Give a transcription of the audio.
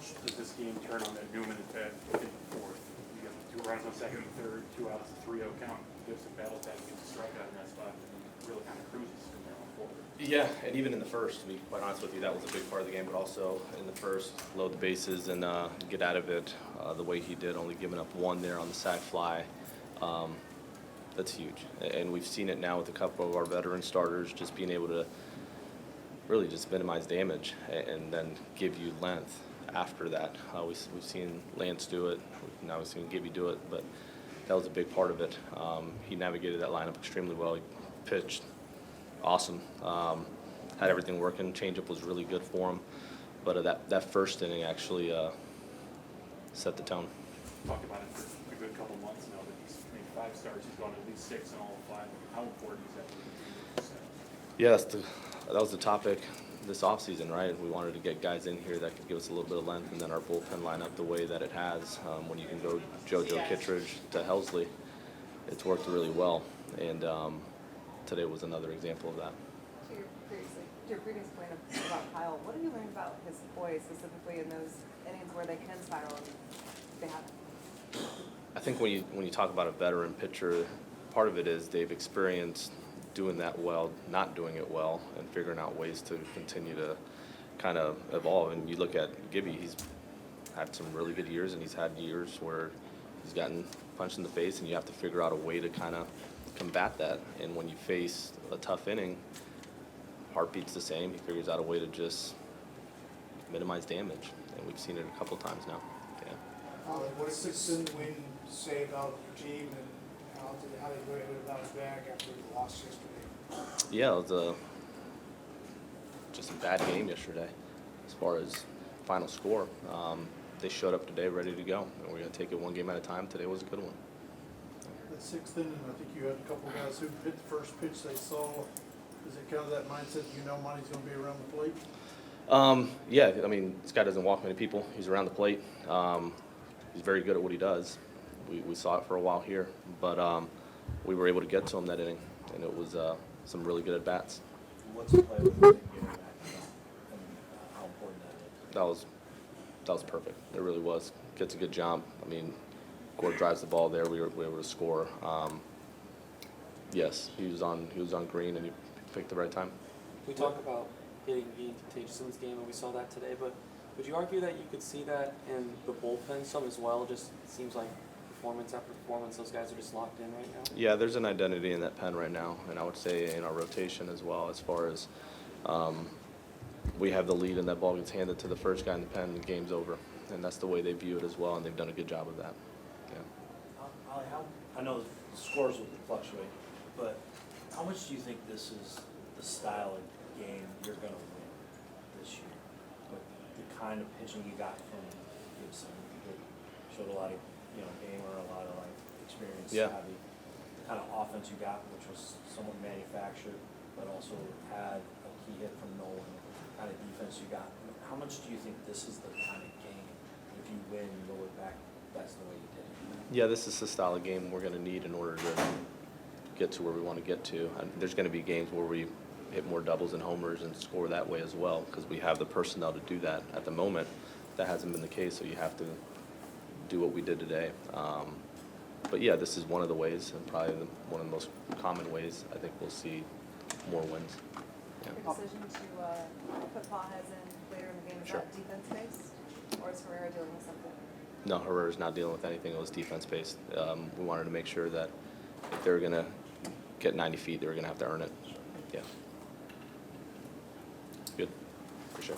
much does this game turn on that Newman at bat in the fourth? You got 2 runs on second and third, 2 outs, 3-0 count. Gibson battles back, gets a strikeout in that spot, and really kind of cruises from there on forward. Yeah, and even in the first, to be quite honest with you, that was a big part of the game. But also in the first, load the bases and get out of it the way he did, only giving up 1 there on the sac fly. That's huge. And we've seen it now with a couple of our veteran starters just being able to really just minimize damage and then give you length after that. We've seen Lance do it. Now we've seen Gibby do it, but that was a big part of it. He navigated that lineup extremely well. He pitched awesome. Had everything working. Changeup was really good for him. But that first inning actually set the tone. Talked about it for a good couple months now that he's made 5 starts. He's gone at least 6 in all 5. How important is that to continue to set? Yeah, that was the topic this offseason, right? We wanted to get guys in here that could give us a little bit of length, and then our bullpen lineup the way that it has. When you can go JoJo Kittredge to Helsley, it's worked really well. And today was another example of that. To your previous point about Kyle, what have you learned about his poise, specifically in those innings where they can spiral and they haven't? I think when you talk about a veteran pitcher, part of it is they've experienced doing that well, not doing it well, and figuring out ways to continue to kind of evolve. And you look at Gibby, he's had some really good years, and he's had years where he's gotten punched in the face, and you have to figure out a way to kind of combat that. And when you face a tough inning, heartbeat's the same. He figures out a way to just minimize damage, and we've seen it a couple times now. Yeah. What does this win say about your team, and how they were able to bounce back after the loss yesterday? Yeah, it was just a bad game yesterday as far as final score. They showed up today ready to go, and we're going to take it 1 game at a time. Today was a good one. The 6th inning, I think you had a couple guys who hit the first pitch they saw. Is it kind of that mindset, money's going to be around the plate? Yeah, I mean, this guy doesn't walk many people. He's around the plate. He's very good at what he does. We saw it for a while here, but we were able to get to him that inning, and it was some really good at-bats. What's the play with getting back, and how important that is? That was perfect. It really was. Gets a good jump. I mean, Gord drives the ball there. We were able to score. Yes, he was on green, and he picked the right time. We talk about hitting being contagious in this game, and we saw that today, but would you argue that you could see that in the bullpen some as well? Just seems like performance after performance, those guys are just locked in right now. Yeah, there's an identity in that pen right now, and I would say in our rotation as well, as far as we have the lead and that ball gets handed to the first guy in the pen and the game's over. And that's the way they view it as well, and they've done a good job of that. Yeah. Oli, I know the scores will fluctuate, but how much do you think this is the style of game you're going to win this year? With the kind of pitching you got from Gibson, that showed a lot of gamer, a lot of experience, savvy. The kind of offense you got, which was somewhat manufactured, but also had a key hit from Nolan. The kind of defense you got. How much do you think this is the kind of game? If you win, you go look back, that's the way you did it. Yeah, this is the style of game we're going to need in order to get to where we want to get to. And there's going to be games where we hit more doubles and homers and score that way as well, because we have the personnel to do that. At the moment, that hasn't been the case, so you have to do what we did today. But yeah, this is one of the ways, and probably one of the most common ways I think we'll see more wins. Yeah. Your decision to put Pajes in later in the game, is that defense-based, or is Herrera dealing with something? No, Herrera's not dealing with anything. It was defense-based. We wanted to make sure that if they were going to get 90 feet, they were going to have to earn it. Yeah. Good, for sure.